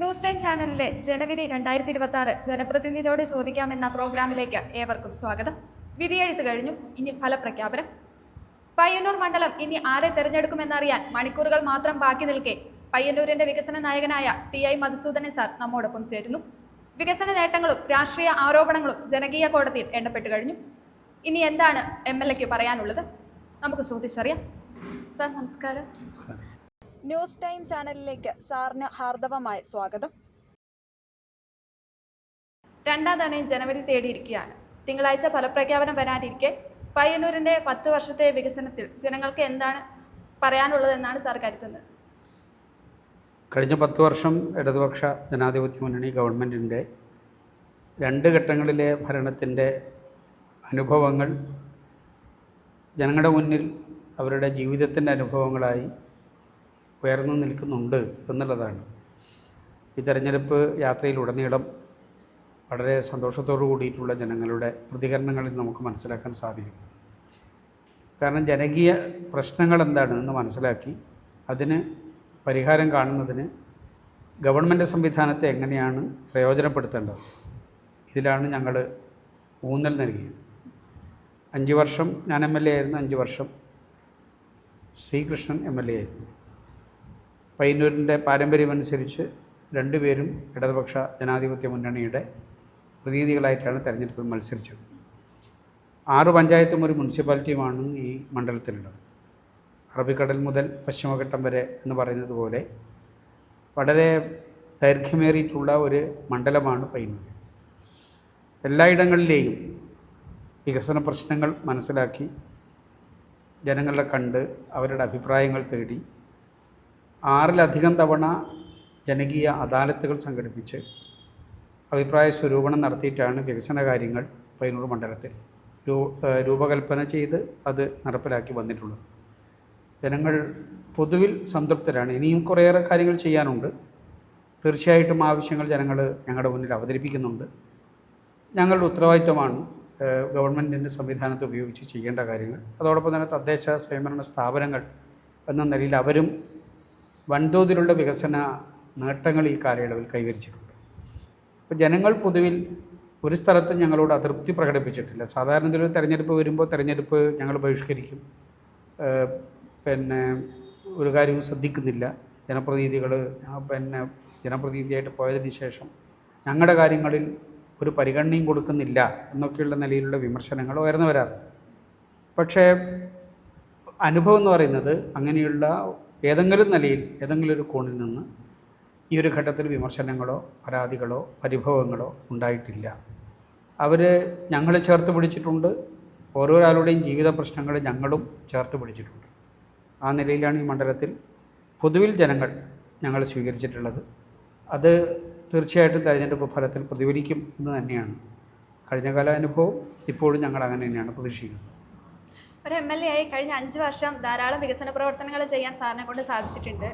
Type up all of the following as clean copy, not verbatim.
News time ചാനലിലെ ജനവിധി 2026 ജനപ്രതിനിധിയോട് ചോദിക്കാമെന്ന പ്രോഗ്രാമിലേക്ക് ഏവർക്കും സ്വാഗതം. വിധിയെഴുത്ത് കഴിഞ്ഞു, ഇനി ഫലപ്രഖ്യാപനം. പയ്യന്നൂർ മണ്ഡലം ഇനി ആരെ തെരഞ്ഞെടുക്കുമെന്നറിയാൻ മണിക്കൂറുകൾ മാത്രം ബാക്കി നിൽക്കെ പയ്യന്നൂരിന്റെ വികസന നായകനായ TI മധുസൂദനൻ സാർ നമ്മോടൊപ്പം ചേരുന്നു. വികസന നേട്ടങ്ങളും രാഷ്ട്രീയ ആരോപണങ്ങളും ജനകീയ കോടതിയിൽ എണ്ണപ്പെട്ടു കഴിഞ്ഞു. ഇനി എന്താണ് MLAക്ക് പറയാനുള്ളത്? നമുക്ക് ചോദിച്ചറിയാം. സാർ നമസ്കാരം. ന്യൂസ് ടൈം ചാനലിലേക്ക് സാറിന് ഹാർദവമായ സ്വാഗതം. രണ്ടാം തവണയും ജനവരി തേടിയിരിക്കുകയാണ്. തിങ്കളാഴ്ച ഫലപ്രഖ്യാപനം വരാനിരിക്കെ പയ്യന്നൂരിന്റെ 10 വർഷത്തെ വികസനത്തിൽ ജനങ്ങൾക്ക് എന്താണ് പറയാനുള്ളതെന്നാണ് സാർ കരുതുന്നത്? കഴിഞ്ഞ 10 വർഷം ഇടതുപക്ഷ ജനാധിപത്യ മുന്നണി ഗവൺമെൻറ്റിൻ്റെ 2 ഘട്ടങ്ങളിലെ ഭരണത്തിൻ്റെ അനുഭവങ്ങൾ ജനങ്ങളുടെ മുന്നിൽ അവരുടെ ജീവിതത്തിൻ്റെ അനുഭവങ്ങളായി ഉയർന്നു നിൽക്കുന്നുണ്ട് എന്നുള്ളതാണ്. ഈ തെരഞ്ഞെടുപ്പ് യാത്രയിലുടനീളം വളരെ സന്തോഷത്തോടു കൂടിയിട്ടുള്ള ജനങ്ങളുടെ പ്രതികരണങ്ങളിൽ നമുക്ക് മനസ്സിലാക്കാൻ സാധിക്കും. കാരണം ജനകീയ പ്രശ്നങ്ങൾ എന്താണെന്ന് മനസ്സിലാക്കി അതിന് പരിഹാരം കാണുന്നതിന് ഗവൺമെൻറ് സംവിധാനത്തെ എങ്ങനെയാണ് പ്രയോജനപ്പെടുത്തേണ്ടത്, ഇതിലാണ് ഞങ്ങൾ ഊന്നൽ നൽകിയത്. 5 വർഷം ഞാൻ MLA ആയിരുന്നു, 5 വർഷം C. കൃഷ്ണൻ MLA ആയിരുന്നു. പയ്യന്നൂരിൻ്റെ പാരമ്പര്യമനുസരിച്ച് 2 പേരും ഇടതുപക്ഷ ജനാധിപത്യ മുന്നണിയുടെ പ്രതിനിധികളായിട്ടാണ് തെരഞ്ഞെടുപ്പിൽ മത്സരിച്ചത്. 6 പഞ്ചായത്തും ഒരു മുനിസിപ്പാലിറ്റിയുമാണ് ഈ മണ്ഡലത്തിലുള്ളത്. അറബിക്കടൽ മുതൽ പശ്ചിമഘട്ടം വരെ എന്ന് പറയുന്നത് പോലെ വളരെ ദൈർഘ്യമേറിയിട്ടുള്ള ഒരു മണ്ഡലമാണ് പയ്യന്നൂർ. എല്ലായിടങ്ങളിലെയും വികസന പ്രശ്നങ്ങൾ മനസ്സിലാക്കി ജനങ്ങളെ കണ്ട് അവരുടെ അഭിപ്രായങ്ങൾ തേടി 6-ലധികം തവണ ജനകീയ അദാലത്തുകൾ സംഘടിപ്പിച്ച് അഭിപ്രായ സ്വരൂപണം നടത്തിയിട്ടാണ് വികസന കാര്യങ്ങൾ പയ്യന്നൂർ മണ്ഡലത്തിൽ രൂപകൽപ്പന ചെയ്ത് അത് നടപ്പിലാക്കി വന്നിട്ടുള്ളത്. ജനങ്ങൾ പൊതുവിൽ സംതൃപ്തരാണ്. ഇനിയും കുറേയേറെ കാര്യങ്ങൾ ചെയ്യാനുണ്ട്. തീർച്ചയായിട്ടും ആവശ്യങ്ങൾ ജനങ്ങൾ ഞങ്ങളുടെ മുന്നിൽ അവതരിപ്പിക്കുന്നുണ്ട്. ഞങ്ങളുടെ ഉത്തരവാദിത്വമാണ് ഗവൺമെൻറ്റിൻ്റെ സംവിധാനത്തെ ഉപയോഗിച്ച് ചെയ്യേണ്ട കാര്യങ്ങൾ. അതോടൊപ്പം തന്നെ തദ്ദേശ സ്വയംഭരണ സ്ഥാപനങ്ങൾ എന്ന നിലയിൽ അവരും വൻതോതിലുള്ള വികസന നേട്ടങ്ങൾ ഈ കാലയളവിൽ കൈവരിച്ചിട്ടുണ്ട്. അപ്പോൾ ജനങ്ങൾ പൊതുവിൽ ഒരു സ്ഥലത്തും ഞങ്ങളോട് അതൃപ്തി പ്രകടിപ്പിച്ചിട്ടില്ല. സാധാരണ ഒരു തെരഞ്ഞെടുപ്പ് വരുമ്പോൾ തെരഞ്ഞെടുപ്പ് ഞങ്ങൾ ബഹിഷ്കരിക്കും, ഒരു കാര്യവും ശ്രദ്ധിക്കുന്നില്ല, ജനപ്രതിനിധികൾ ജനപ്രതിനിധിയായിട്ട് പോയതിന് ശേഷം ഞങ്ങളുടെ കാര്യങ്ങളിൽ ഒരു പരിഗണനയും കൊടുക്കുന്നില്ല എന്നൊക്കെയുള്ള നിലയിലുള്ള വിമർശനങ്ങൾ ഉയർന്നു വരാറുണ്ട്. പക്ഷേ അനുഭവം എന്ന് പറയുന്നത് അങ്ങനെയുള്ള ഏതെങ്കിലും നിലയിൽ ഏതെങ്കിലും ഒരു കോണിൽ നിന്ന് ഈ ഒരു ഘട്ടത്തിൽ വിമർശനങ്ങളോ പരാതികളോ പരിഭവങ്ങളോ ഉണ്ടായിട്ടില്ല. അവർ ഞങ്ങളെ ചേർത്ത് പിടിച്ചിട്ടുണ്ട്. ഓരോരാളുടെയും ജീവിത പ്രശ്നങ്ങൾ ഞങ്ങളും ചേർത്ത് പിടിച്ചിട്ടുണ്ട്. ആ നിലയിലാണ് ഈ മണ്ഡലത്തിൽ പൊതുവിൽ ജനങ്ങൾ ഞങ്ങൾ സ്വീകരിച്ചിട്ടുള്ളത്. അത് തീർച്ചയായിട്ടും തെരഞ്ഞെടുപ്പ് ഫലത്തിൽ പ്രതിഫലിക്കും എന്ന് തന്നെയാണ് കഴിഞ്ഞകാല അനുഭവം. ഇപ്പോഴും ഞങ്ങൾ അങ്ങനെ തന്നെയാണ് പ്രതീക്ഷിക്കുന്നത്. ഒരു MLA ആയി കഴിഞ്ഞ 5 വർഷം ധാരാളം വികസന പ്രവർത്തനങ്ങൾ ചെയ്യാൻ സാറിനെ കൊണ്ട് സാധിച്ചിട്ടുണ്ട്.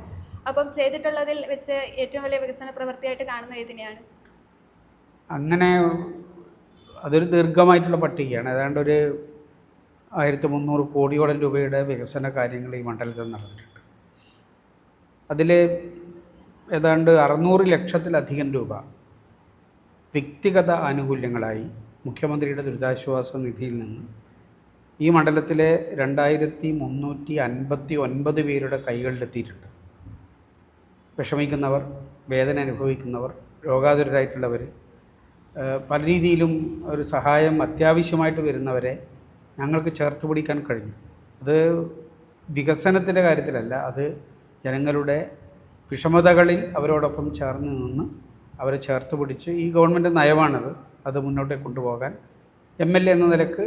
അപ്പം ചെയ്തിട്ടുള്ളതിൽ വെച്ച് ഏറ്റവും വലിയ വികസന പ്രവൃത്തിയായിട്ട് കാണുന്നത് ഏതിനെയാണ്? അങ്ങനെ അതൊരു ദീർഘമായിട്ടുള്ള പട്ടികയാണ്. ഏതാണ്ട് ഒരു 1300 കോടിയോളം രൂപയുടെ വികസന കാര്യങ്ങൾ ഈ മണ്ഡലത്തിൽ നടന്നിട്ടുണ്ട്. അതിൽ ഏതാണ്ട് 600 ലക്ഷത്തിലധികം രൂപ വ്യക്തിഗത ആനുകൂല്യങ്ങളായി മുഖ്യമന്ത്രിയുടെ ദുരിതാശ്വാസ നിധിയിൽ നിന്ന് ഈ മണ്ഡലത്തിലെ 2359 പേരുടെ കൈകളിലെത്തിയിട്ടുണ്ട്. വിഷമിക്കുന്നവർ, വേദന അനുഭവിക്കുന്നവർ, രോഗാതുരരായിട്ടുള്ളവർ, പല രീതിയിലും ഒരു സഹായം അത്യാവശ്യമായിട്ട് വരുന്നവരെ ഞങ്ങൾക്ക് ചേർത്ത് പിടിക്കാൻ കഴിഞ്ഞു. അത് വികസനത്തിൻ്റെ കാര്യത്തിലല്ല, അത് ജനങ്ങളുടെ വിഷമതകളിൽ അവരോടൊപ്പം ചേർന്ന് നിന്ന് അവരെ ചേർത്ത് പിടിച്ച് ഈ ഗവൺമെൻറ് നയമാണത്, അത് മുന്നോട്ടേക്ക് കൊണ്ടുപോകാൻ MLA എന്ന നിലക്ക്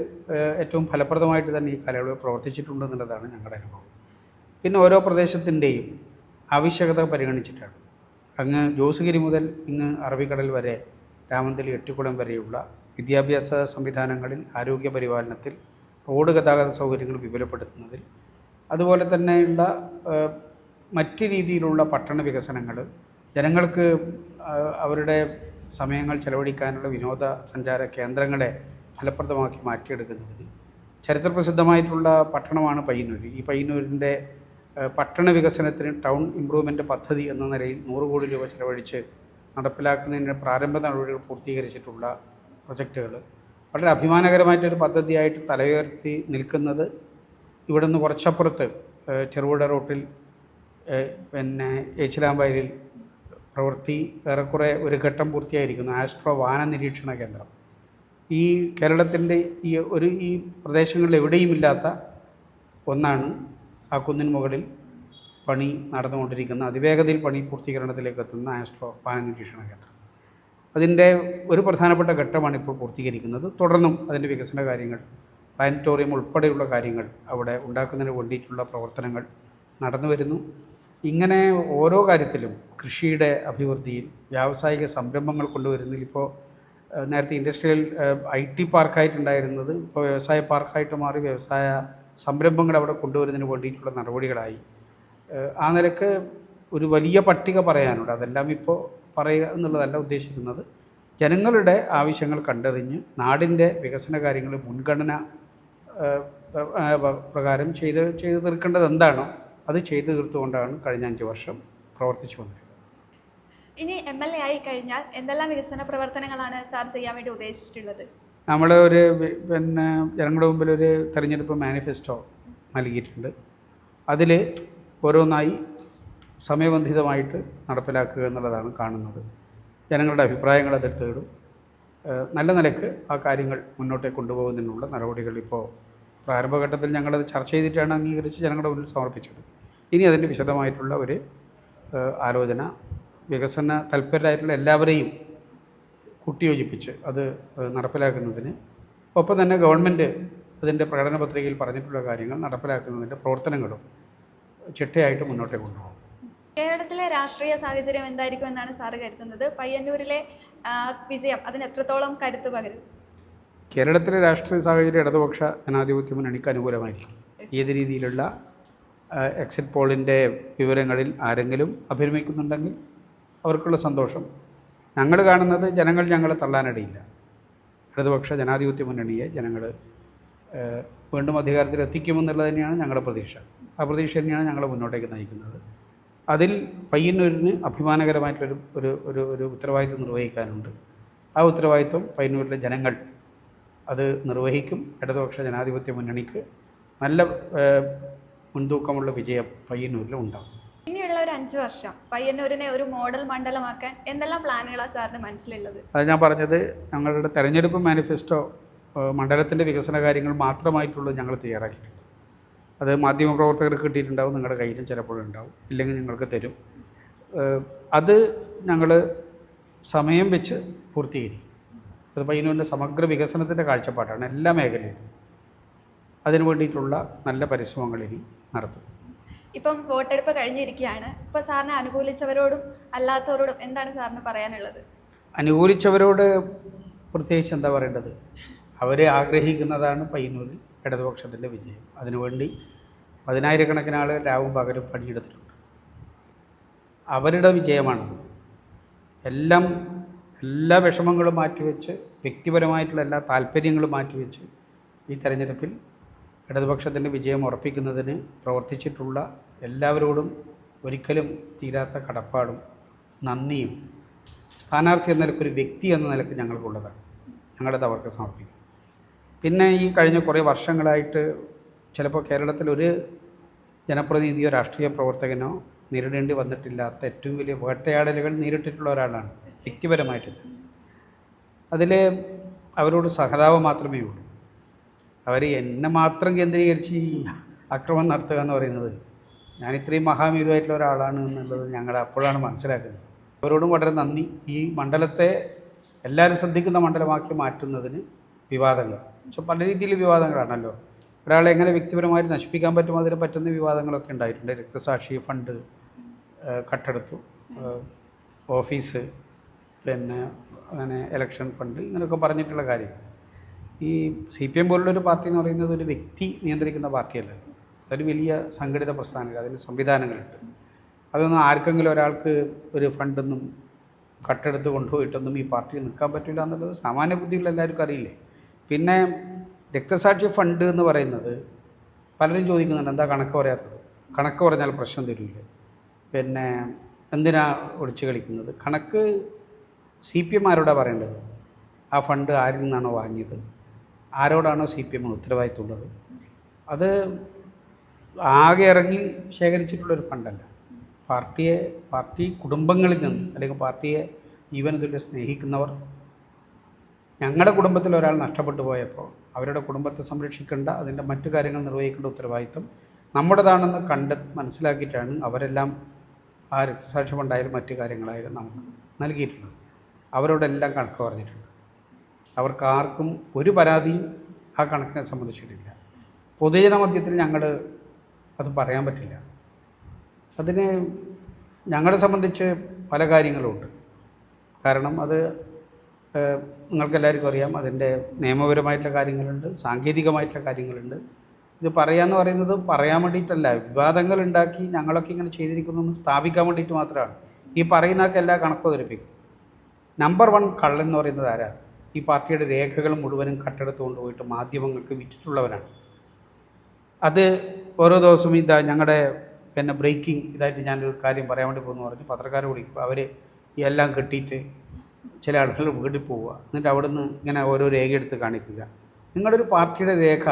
ഏറ്റവും ഫലപ്രദമായിട്ട് തന്നെ ഈ കാലയളവിൽ പ്രവർത്തിച്ചിട്ടുണ്ട് എന്നുള്ളതാണ് ഞങ്ങളുടെ അനുഭവം. പിന്നെ ഓരോ പ്രദേശത്തിൻ്റെയും ആവശ്യകത പരിഗണിച്ചിട്ടാണ് അങ്ങ് ജോസുഗിരി മുതൽ ഇങ്ങ് അറബിക്കടൽ വരെ രാമന്തലി എട്ടിക്കുളം വരെയുള്ള വിദ്യാഭ്യാസ സംവിധാനങ്ങളിൽ, ആരോഗ്യ പരിപാലനത്തിൽ, റോഡ് ഗതാഗത സൗകര്യങ്ങൾ വിപുലപ്പെടുത്തുന്നതിൽ, അതുപോലെ തന്നെയുള്ള മറ്റ് രീതിയിലുള്ള പട്ടണ വികസനങ്ങൾ, ജനങ്ങൾക്ക് അവരുടെ സമയങ്ങൾ ചെലവഴിക്കാനുള്ള വിനോദസഞ്ചാര കേന്ദ്രങ്ങളെ ഫലപ്രദമാക്കി മാറ്റിയെടുക്കുന്നതിന് ചരിത്രപ്രസിദ്ധമായിട്ടുള്ള പട്ടണമാണ് പയ്യന്നൂർ. ഈ പയ്യന്നൂരിൻ്റെ പട്ടണ വികസനത്തിന് ടൗൺ ഇംപ്രൂവ്മെൻറ്റ് പദ്ധതി എന്ന നിലയിൽ 100 കോടി രൂപ ചെലവഴിച്ച് നടപ്പിലാക്കുന്നതിന് പ്രാരംഭ നടപടികൾ പൂർത്തീകരിച്ചിട്ടുള്ള പ്രൊജക്റ്റുകൾ വളരെ അഭിമാനകരമായിട്ടൊരു പദ്ധതിയായിട്ട് തലയുയർത്തി നിൽക്കുന്നത് ഇവിടെ നിന്ന് കുറച്ചപ്പുറത്ത് ചെറുപുഴ റൂട്ടിൽ പിന്നെ ഏച്ചിലാമ്പയലിൽ പ്രവൃത്തി ഏറെക്കുറെ ഒരു ഘട്ടം പൂർത്തിയായിരിക്കുന്നു. ആസ്ട്രോ വാന നിരീക്ഷണ കേന്ദ്രം ഈ കേരളത്തിൻ്റെ ഈ പ്രദേശങ്ങളിൽ എവിടെയുമില്ലാത്ത ഒന്നാണ്. ആ കുന്നിന് മുകളിൽ പണി നടന്നുകൊണ്ടിരിക്കുന്ന അതിവേഗതയിൽ പണി പൂർത്തീകരണത്തിലേക്ക് എത്തുന്ന ആസ്ട്രോ വാന നിരീക്ഷണ കേന്ദ്രം. അതിൻ്റെ ഒരു പ്രധാനപ്പെട്ട ഘട്ടമാണ് ഇപ്പോൾ പൂർത്തീകരിക്കുന്നത്. തുടർന്നും അതിൻ്റെ വികസന കാര്യങ്ങൾ, പ്ലാനറ്റോറിയം ഉൾപ്പെടെയുള്ള കാര്യങ്ങൾ അവിടെ ഉണ്ടാക്കുന്നതിന് വേണ്ടിയിട്ടുള്ള പ്രവർത്തനങ്ങൾ നടന്നു വരുന്നു. ഇങ്ങനെ ഓരോ കാര്യത്തിലും കൃഷിയുടെ അഭിവൃദ്ധിയിൽ വ്യാവസായിക സംരംഭങ്ങൾ കൊണ്ടുവരുന്നതിൽ ഇപ്പോൾ നേരത്തെ ഇൻഡസ്ട്രിയൽ IT പാർക്കായിട്ടുണ്ടായിരുന്നത് ഇപ്പോൾ വ്യവസായ പാർക്കായിട്ട് മാറി വ്യവസായ സംരംഭങ്ങൾ അവിടെ കൊണ്ടുവരുന്നതിന് വേണ്ടിയിട്ടുള്ള നടപടികളായി. ആ നിലക്ക് ഒരു വലിയ പട്ടിക പറയാനുണ്ട്. അതെല്ലാം ഇപ്പോൾ പറയുക എന്നുള്ളതല്ല ഉദ്ദേശിക്കുന്നത്. ജനങ്ങളുടെ ആവശ്യങ്ങൾ കണ്ടറിഞ്ഞ് നാടിൻ്റെ വികസന കാര്യങ്ങൾ മുൻഗണന പ്രകാരം ചെയ്ത് തീർക്കേണ്ടത് എന്താണോ അത് ചെയ്തു തീർത്തുകൊണ്ടാണ് കഴിഞ്ഞ 5 വർഷം പ്രവർത്തിച്ചു വന്നിട്ടുള്ളത്. ഇനി MLA ആയി കഴിഞ്ഞാൽ എന്തെല്ലാം വികസന പ്രവർത്തനങ്ങളാണ് സാർ ചെയ്യാൻ വേണ്ടി ഉദ്ദേശിച്ചിട്ടുള്ളത്? നമ്മൾ ഒരു പിന്നെ ജനങ്ങളുടെ മുമ്പിൽ ഒരു തെരഞ്ഞെടുപ്പ് മാനിഫെസ്റ്റോ നൽകിയിട്ടുണ്ട്. അതിൽ ഓരോന്നായി സമയബന്ധിതമായിട്ട് നടപ്പിലാക്കുക എന്നുള്ളതാണ് കാണുന്നത്. ജനങ്ങളുടെ അഭിപ്രായങ്ങൾ അതിൽ തേടും. നല്ല നിലക്ക് ആ കാര്യങ്ങൾ മുന്നോട്ടേക്ക് കൊണ്ടുപോകുന്നതിനുള്ള നടപടികൾ ഇപ്പോൾ പ്രാരംഭഘട്ടത്തിൽ ഞങ്ങളത് ചർച്ച ചെയ്തിട്ടാണ് അംഗീകരിച്ച് ജനങ്ങളുടെ മുന്നിൽ സമർപ്പിച്ചത്. ഇനി അതിൻ്റെ വിശദമായിട്ടുള്ള ഒരു ആലോചന വികസന തൽപരരായിട്ടുള്ള എല്ലാവരെയും കൂട്ടിയോജിപ്പിച്ച് അത് നടപ്പിലാക്കുന്നതിന് ഒപ്പം തന്നെ ഗവൺമെൻറ് അതിൻ്റെ പ്രകടന പത്രികയിൽ പറഞ്ഞിട്ടുള്ള കാര്യങ്ങൾ നടപ്പിലാക്കുന്നതിൻ്റെ പ്രവർത്തനങ്ങളും ചിട്ടയായിട്ട് മുന്നോട്ടേക്ക് കൊണ്ടുപോകും. കേരളത്തിലെ രാഷ്ട്രീയ സാഹചര്യം എന്തായിരിക്കും എന്നാണ് സാറ് കരുതുന്നത്? പയ്യന്നൂരിലെ വിജയം അതിന് എത്രത്തോളം കരുത്ത് പകരും? കേരളത്തിലെ രാഷ്ട്രീയ സാഹചര്യം ഇടതുപക്ഷ ജനാധിപത്യ മുന്നണിക്ക് അനുകൂലമായിരിക്കും. ഏത് രീതിയിലുള്ള എക്സിറ്റ് പോളിൻ്റെ വിവരങ്ങളിൽ ആരെങ്കിലും അഭിരമിക്കുന്നുണ്ടെങ്കിൽ അവർക്കുള്ള സന്തോഷം. ഞങ്ങൾ കാണുന്നത് ജനങ്ങൾ ഞങ്ങളെ തള്ളാനിടയില്ല. ഇടതുപക്ഷ ജനാധിപത്യ മുന്നണിയെ ജനങ്ങൾ വീണ്ടും അധികാരത്തിൽ എത്തിക്കുമെന്നുള്ളത് തന്നെയാണ് ഞങ്ങളുടെ പ്രതീക്ഷ. ആ പ്രതീക്ഷ തന്നെയാണ് ഞങ്ങളെ മുന്നോട്ടേക്ക് നയിക്കുന്നത്. അതിൽ പയ്യന്നൂരിന് അഭിമാനകരമായിട്ടൊരു ഒരു ഒരു ഒരു ഉത്തരവാദിത്വം നിർവഹിക്കാനുണ്ട്. ആ ഉത്തരവാദിത്വം പയ്യന്നൂരിലെ ജനങ്ങൾ അത് നിർവഹിക്കും. ഇടതുപക്ഷ ജനാധിപത്യ മുന്നണിക്ക് നല്ല മുൻതൂക്കമുള്ള വിജയം പയ്യന്നൂരിൽ ഉണ്ടാകും. ഇനിയുള്ള ഒരു 5 വർഷം പയ്യന്നൂരിനെ ഒരു മോഡൽ മണ്ഡലമാക്കാൻ എന്തെല്ലാം പ്ലാനുകളാണ് സാറിന് മനസ്സിലുള്ളത്? അത് ഞാൻ പറഞ്ഞത്, ഞങ്ങളുടെ തെരഞ്ഞെടുപ്പ് മാനിഫെസ്റ്റോ മണ്ഡലത്തിൻ്റെ വികസന കാര്യങ്ങൾ മാത്രമായിട്ടുള്ളത് ഞങ്ങൾ തയ്യാറാക്കിയിട്ടുണ്ട്. അത് മാധ്യമപ്രവർത്തകർക്ക് കിട്ടിയിട്ടുണ്ടാവും, നിങ്ങളുടെ കയ്യിലും ചിലപ്പോഴുണ്ടാവും, ഇല്ലെങ്കിൽ നിങ്ങൾക്ക് തരും. അത് ഞങ്ങൾ സമയം വെച്ച് പൂർത്തീകരിക്കും. അത് പയ്യന്നൂരിൻ്റെ സമഗ്ര വികസനത്തിൻ്റെ കാഴ്ചപ്പാടാണ് എല്ലാ മേഖലയിലും. അതിനു വേണ്ടിയിട്ടുള്ള നല്ല പരിശ്രമങ്ങൾ ഇനി നടത്തും. ഇപ്പം വോട്ടെടുപ്പ് കഴിഞ്ഞിരിക്കുകയാണ്. ഇപ്പോൾ സാറിനെ അനുകൂലിച്ചവരോടും അല്ലാത്തവരോടും എന്താണ് സാറിന് പറയാനുള്ളത്? അനുകൂലിച്ചവരോട് പ്രത്യേകിച്ച് എന്താ പറയേണ്ടത്? അവർ ആഗ്രഹിക്കുന്നതാണ് പയ്യന്നൂരിൽ ഇടതുപക്ഷത്തിൻ്റെ വിജയം. അതിനുവേണ്ടി 10,000-കണക്കിന് ആൾ രാവും പകലും പണിയെടുത്തിട്ടുണ്ട്. അവരുടെ വിജയമാണത്. എല്ലാ വിഷമങ്ങളും മാറ്റിവെച്ച്, വ്യക്തിപരമായിട്ടുള്ള എല്ലാ താല്പര്യങ്ങളും മാറ്റിവെച്ച് ഈ തെരഞ്ഞെടുപ്പിൽ ഇടതുപക്ഷത്തിൻ്റെ വിജയം ഉറപ്പിക്കുന്നതിന് പ്രവർത്തിച്ചിട്ടുള്ള എല്ലാവരോടും ഒരിക്കലും തീരാത്ത കടപ്പാടും നന്ദിയും സ്ഥാനാർത്ഥി എന്ന നിലയ്ക്ക്, ഒരു വ്യക്തി എന്ന നിലയ്ക്ക് ഞങ്ങൾക്കുള്ളതാണ്. ഞങ്ങളത് അവർക്ക് സമർപ്പിക്കും. പിന്നെ ഈ കഴിഞ്ഞ കുറേ വർഷങ്ങളായിട്ട് ചിലപ്പോൾ കേരളത്തിലൊരു ജനപ്രതിനിധിയോ രാഷ്ട്രീയ പ്രവർത്തകനോ നേരിടേണ്ടി വന്നിട്ടില്ലാത്ത ഏറ്റവും വലിയ വേട്ടയാടലുകൾ നേരിട്ടിട്ടുള്ള ഒരാളാണ് വ്യക്തിപരമായിട്ട്. അതിൽ അവരോട് സഹതാപം മാത്രമേ ഉള്ളൂ. അവർ എന്നെ മാത്രം കേന്ദ്രീകരിച്ച് ഈ ആക്രമണം നടത്തുക എന്ന് പറയുന്നത്, ഞാൻ ഇത്രയും മഹാമീരുമായിട്ടുള്ള ഒരാളാണ് എന്നുള്ളത് ഞങ്ങൾ അപ്പോഴാണ് മനസ്സിലാക്കുന്നത്. അവരോടും വളരെ നന്ദി. ഈ മണ്ഡലത്തെ എല്ലാവരും ശ്രദ്ധിക്കുന്ന മണ്ഡലമാക്കി മാറ്റുന്നതിന് വിവാദങ്ങൾ, പല രീതിയിൽ വിവാദങ്ങളാണല്ലോ. ഒരാളെ എങ്ങനെ വ്യക്തിപരമായിട്ട് നശിപ്പിക്കാൻ പറ്റും, അതിന് പറ്റുന്ന വിവാദങ്ങളൊക്കെ ഉണ്ടായിട്ടുണ്ട്. രക്തസാക്ഷി ഫണ്ട് കട്ടെടുത്തു, ഓഫീസ്, പിന്നെ അങ്ങനെ ഇലക്ഷൻ ഫണ്ട്, ഇങ്ങനെയൊക്കെ പറഞ്ഞിട്ടുള്ള കാര്യം. ഈ CPM പോലുള്ളൊരു പാർട്ടി എന്ന് പറയുന്നത് ഒരു വ്യക്തി നിയന്ത്രിക്കുന്ന പാർട്ടിയല്ല. അതൊരു വലിയ സംഘടിത പ്രസ്ഥാനങ്ങൾ, അതിന് സംവിധാനങ്ങളുണ്ട്. അതൊന്നും ആർക്കെങ്കിലും ഒരാൾക്ക് ഒരു ഫണ്ടൊന്നും കട്ടെടുത്ത് കൊണ്ടുപോയിട്ടൊന്നും ഈ പാർട്ടിയിൽ നിൽക്കാൻ പറ്റില്ല എന്നുള്ളത് സാമാന്യ ബുദ്ധിയുള്ള എല്ലാവർക്കും അറിയില്ലേ. പിന്നെ രക്തസാക്ഷി ഫണ്ട് എന്ന് പറയുന്നത് പലരും ചോദിക്കുന്നുണ്ട്, എന്താ കണക്ക് പറയാത്തത്? കണക്ക് പറഞ്ഞാൽ പ്രശ്നം തരില്ലേ? പിന്നെ എന്തിനാ ഒളിച്ചു കളിക്കുന്നത്? കണക്ക് CPM ആരോടാണ് പറയേണ്ടത്? ആ ഫണ്ട് ആരിൽ നിന്നാണോ വാങ്ങിയത്, ആരോടാണോ CPM ഉത്തരവാദിത്തമുള്ളത്? അത് ആകെ ഇറങ്ങി ശേഖരിച്ചിട്ടുള്ളൊരു ഫണ്ടല്ല. പാർട്ടി കുടുംബങ്ങളിൽ നിന്ന്, അല്ലെങ്കിൽ പാർട്ടിയെ ജീവനതുല്യം സ്നേഹിക്കുന്നവർ, ഞങ്ങളുടെ കുടുംബത്തിൽ ഒരാൾ നഷ്ടപ്പെട്ടു പോയപ്പോൾ അവരുടെ കുടുംബത്തെ സംരക്ഷിക്കേണ്ട, അതിൻ്റെ മറ്റു കാര്യങ്ങൾ നിർവഹിക്കേണ്ട ഉത്തരവാദിത്വം നമ്മുടേതാണെന്ന് മനസ്സിലാക്കിയിട്ടാണ് അവരെല്ലാം ആ രക്തസാക്ഷി ഫണ്ടായാലും മറ്റു കാര്യങ്ങളായാലും നമുക്ക് നൽകിയിട്ടുള്ളത്. അവരോടെല്ലാം കണക്ക് പറഞ്ഞിട്ടുണ്ട്. അവർക്ക് ആർക്കും ഒരു പരാതിയും ആ കണക്കിനെ സംബന്ധിച്ചിട്ടില്ല. പൊതുജന മധ്യത്തിൽ ഞങ്ങൾ അത് പറയാൻ പറ്റില്ല. അതിന് ഞങ്ങളെ സംബന്ധിച്ച് പല കാര്യങ്ങളുമുണ്ട്. കാരണം അത് നിങ്ങൾക്കെല്ലാവർക്കും അറിയാം, അതിൻ്റെ നിയമപരമായിട്ടുള്ള കാര്യങ്ങളുണ്ട്, സാങ്കേതികമായിട്ടുള്ള കാര്യങ്ങളുണ്ട്. ഇത് പറയാമെന്ന് പറയുന്നത് പറയാൻ വേണ്ടിയിട്ടല്ല, വിവാദങ്ങൾ ഉണ്ടാക്കി ഞങ്ങളൊക്കെ ഇങ്ങനെ ചെയ്തിരിക്കുന്നു സ്ഥാപിക്കാൻ വേണ്ടിയിട്ട് മാത്രമാണ്. ഈ പറയുന്നതൊക്കെ എല്ലാ കണക്കും അവതരിപ്പിക്കും. നമ്പർ 1 കള്ളൻ എന്ന് പറയുന്നത് ആരാ? ഈ പാർട്ടിയുടെ രേഖകൾ മുഴുവനും കട്ടെടുത്ത് കൊണ്ടുപോയിട്ട് മാധ്യമങ്ങൾക്ക് വിറ്റിട്ടുള്ളവരാണ്. അത് ഓരോ ദിവസവും ഞങ്ങളുടെ ബ്രേക്കിംഗ് ഇതായിട്ട് ഞാനൊരു കാര്യം പറയാൻ വേണ്ടി പോകുന്നു പറഞ്ഞ് പത്രക്കാരെ വിളിക്കും. അവർ എല്ലാം കെട്ടിയിട്ട് ചില ആളുകൾ വീട്ടിൽ പോവുക, എന്നിട്ട് അവിടെ നിന്ന് ഇങ്ങനെ ഓരോ രേഖ എടുത്ത് കാണിക്കുക. നിങ്ങളൊരു പാർട്ടിയുടെ രേഖ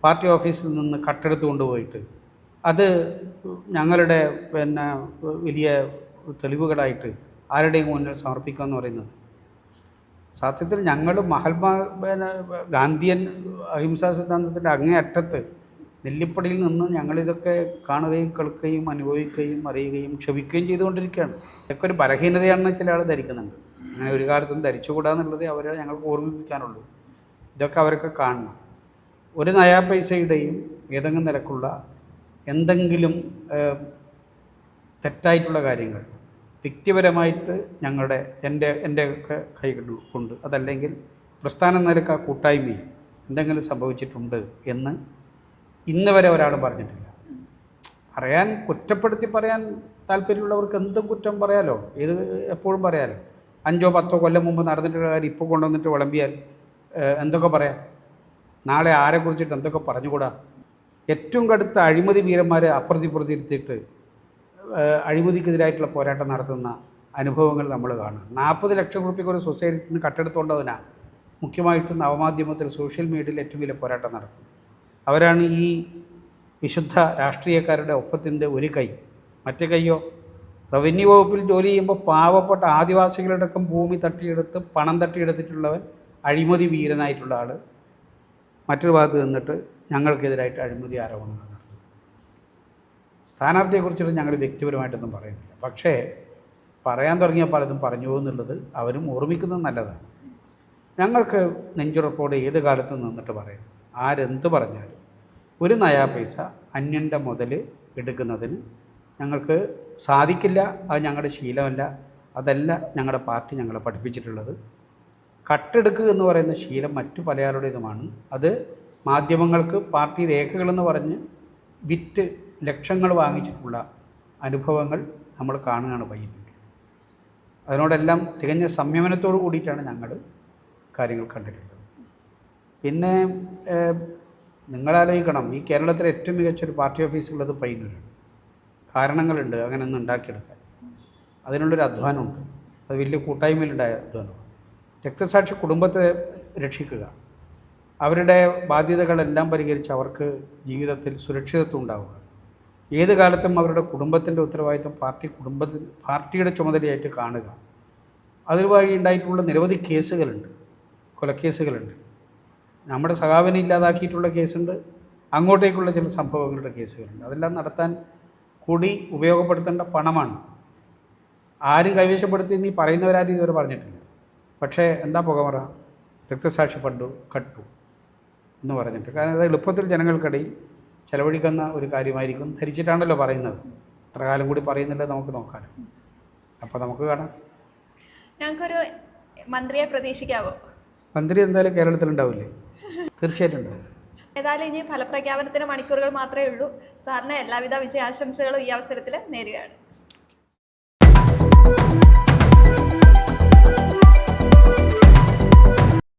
പാർട്ടി ഓഫീസിൽ നിന്ന് കട്ടെടുത്ത് കൊണ്ടുപോയിട്ട് അത് ഞങ്ങളുടെ വലിയ തെളിവുകളായിട്ട് ആരുടെയും മുന്നിൽ സമർപ്പിക്കുക എന്ന് പറയുന്നത്, സത്യത്തിൽ ഞങ്ങൾ ഗാന്ധിയൻ അഹിംസാ സിദ്ധാന്തത്തിൻ്റെ അങ്ങേ അറ്റത്ത് നെല്ലിപ്പടിയിൽ നിന്ന് ഞങ്ങളിതൊക്കെ കാണുകയും കേൾക്കുകയും അനുഭവിക്കുകയും അറിയുകയും ക്ഷമിക്കുകയും ചെയ്തുകൊണ്ടിരിക്കുകയാണ്. ഇതൊക്കെ ഒരു ബലഹീനതയാണെന്ന് ചില ആൾ ധരിക്കുന്നുണ്ട്. അങ്ങനെ ഒരു കാലത്തും ധരിച്ചുകൂടാന്നുള്ളത് അവരെ ഞങ്ങൾക്ക് ഓർമ്മിപ്പിക്കാനുള്ളൂ. ഇതൊക്കെ അവരൊക്കെ കാണണം. ഒരു നയാ പൈസയുടെയും ഏതെങ്കിലും നിലക്കുള്ള എന്തെങ്കിലും തെറ്റായിട്ടുള്ള കാര്യങ്ങൾ വ്യക്തിപരമായിട്ട് എൻ്റെ കൈകൾ കൊണ്ട്, അതല്ലെങ്കിൽ പ്രസ്ഥാന നിലക്ക് ആ കൂട്ടായ്മയിൽ എന്തെങ്കിലും സംഭവിച്ചിട്ടുണ്ട് എന്ന് ഇന്ന് വരെ ഒരാളും പറഞ്ഞിട്ടില്ല. കുറ്റപ്പെടുത്തി പറയാൻ താല്പര്യമുള്ളവർക്ക് എന്തും കുറ്റം പറയാലോ, എപ്പോഴും പറയാലോ. 5-10 കൊല്ലം മുമ്പ് നടന്നിട്ടുള്ള കാര്യം ഇപ്പോൾ കൊണ്ടുവന്നിട്ട് വിളമ്പിയാൽ എന്തൊക്കെ പറയാം? നാളെ ആരെക്കുറിച്ചിട്ട് എന്തൊക്കെ പറഞ്ഞുകൂടാ? ഏറ്റവും കടുത്ത അഴിമതി വീരന്മാരെ അപ്രതിപ്രതിരുത്തിയിട്ട് അഴിമതിക്കെതിരായിട്ടുള്ള പോരാട്ടം നടത്തുന്ന അനുഭവങ്ങൾ നമ്മൾ കാണും. 40 ലക്ഷം രൂപയ്ക്ക് ഒരു സൊസൈറ്റിയിൽ നിന്ന് കട്ടെടുത്തുകൊണ്ടതിനാണ് മുഖ്യമായിട്ടും നവമാധ്യമത്തിൽ സോഷ്യൽ മീഡിയയിൽ ഏറ്റവും വലിയ പോരാട്ടം നടത്തുന്നത്. അവരാണ് ഈ വിശുദ്ധ രാഷ്ട്രീയക്കാരുടെ ഒപ്പത്തിൻ്റെ ഒരു കൈ. മറ്റേ കൈയോ റവന്യൂ വകുപ്പിൽ ജോലി ചെയ്യുമ്പോൾ പാവപ്പെട്ട ആദിവാസികളുടെയൊക്കെ ഭൂമി തട്ടിയെടുത്ത് പണം തട്ടിയെടുത്തിട്ടുള്ളവൻ അഴിമതി വീരനായിട്ടുള്ള ആൾ മറ്റൊരു ഭാഗത്ത് നിന്നിട്ട് ഞങ്ങൾക്കെതിരായിട്ട് അഴിമതി ആരോപണങ്ങൾ നടത്തും. സ്ഥാനാർത്ഥിയെക്കുറിച്ചിട്ട് ഞങ്ങൾ വ്യക്തിപരമായിട്ടൊന്നും പറയുന്നില്ല. പക്ഷേ പറയാൻ തുടങ്ങിയ പലതും പറഞ്ഞു പോകുന്നുള്ളത് അവരും ഓർമ്മിക്കുന്നത് നല്ലതാണ്. ഞങ്ങൾക്ക് നെഞ്ചുറപ്പോടെ ഏത് കാലത്തും നിന്നിട്ട് പറയും, ആരെന്ത് പറഞ്ഞാലും ഒരു നയാ പൈസ അന്യൻ്റെ മുതൽ എടുക്കുന്നതിന് ഞങ്ങൾക്ക് സാധിക്കില്ല. അത് ഞങ്ങളുടെ ശീലമല്ല. അതല്ല ഞങ്ങളുടെ പാർട്ടി ഞങ്ങളെ പഠിപ്പിച്ചിട്ടുള്ളത്. കട്ടെടുക്കുക എന്ന് പറയുന്ന ശീലം മറ്റു പലയാളുടേതുമാണ്. അത് മാധ്യമങ്ങൾക്ക് പാർട്ടി രേഖകളെന്ന് പറഞ്ഞ് വിറ്റ് ലക്ഷങ്ങൾ വാങ്ങിച്ചിട്ടുള്ള അനുഭവങ്ങൾ നമ്മൾ കാണുകയാണ് പയ്യന്നൂർ. അതിനോടെല്ലാം തികഞ്ഞ സംയമനത്തോടു കൂടിയിട്ടാണ് ഞങ്ങൾ കാര്യങ്ങൾ കണ്ടിട്ടുള്ളത്. പിന്നെ നിങ്ങളാലോചിക്കണം, ഈ കേരളത്തിലെ ഏറ്റവും മികച്ചൊരു പാർട്ടി ഓഫീസുള്ളത് പയ്യന്നൂരാണ്. കാരണങ്ങളുണ്ട് അങ്ങനെ ഒന്ന് ഉണ്ടാക്കിയെടുക്കാൻ. അതിനുള്ളൊരു അധ്വാനമുണ്ട്. അത് വലിയ കൂട്ടായ്മയിലുണ്ടായ അധ്വാനമാണ്. രക്തസാക്ഷി കുടുംബത്തെ രക്ഷിക്കുക, അവരുടെ ബാധ്യതകളെല്ലാം പരിഹരിച്ച് അവർക്ക് ജീവിതത്തിൽ സുരക്ഷിതത്വം ഉണ്ടാവുക, ഏത് കാലത്തും അവരുടെ കുടുംബത്തിൻ്റെ ഉത്തരവാദിത്വം പാർട്ടിയുടെ ചുമതലയായിട്ട് കാണുക. അതുവഴി ഉണ്ടായിട്ടുള്ള നിരവധി കേസുകളുണ്ട്, കൊലക്കേസുകളുണ്ട്. നമ്മുടെ സഖാവിനെ ഇല്ലാതാക്കിയിട്ടുള്ള കേസുണ്ട്, അങ്ങോട്ടേക്കുള്ള ചില സംഭവങ്ങളുടെ കേസുകളുണ്ട്. അതെല്ലാം നടത്താൻ കൂടി ഉപയോഗപ്പെടുത്തേണ്ട പണമാണ്. ആരും കൈവശപ്പെടുത്തി നീ പറയുന്നവരാരും ഇതുവരെ പറഞ്ഞിട്ടില്ല. പക്ഷേ എന്താ പുകമറ? രക്തസാക്ഷി ഫണ്ട് കട്ടു എന്ന് പറഞ്ഞിട്ട്. കാരണം അത് എളുപ്പത്തിൽ ജനങ്ങൾക്കിടയിൽ ചെലവഴിക്കുന്ന ഒരു കാര്യമായിരിക്കും ധരിച്ചിട്ടാണല്ലോ പറയുന്നത്. എത്ര കാലം കൂടി പറയുന്നില്ല നമുക്ക് നോക്കാം. അപ്പോൾ നമുക്ക് കാണാം. ഞങ്ങൾക്കൊരു മന്ത്രിയെ പ്രതീക്ഷിക്കാവോ? മന്ത്രി എന്തായാലും കേരളത്തിലുണ്ടാവില്ലേ? തീർച്ചയായിട്ടും ഉണ്ടാവും. ഏതായാലും ഇനി ഫലപ്രഖ്യാപനത്തിന് മണിക്കൂറുകൾ മാത്രമേ ഉള്ളൂ. സാറിന് എല്ലാവിധ വിജയാശംസകളും ഈ അവസരത്തിൽ നേരുകയാണ്.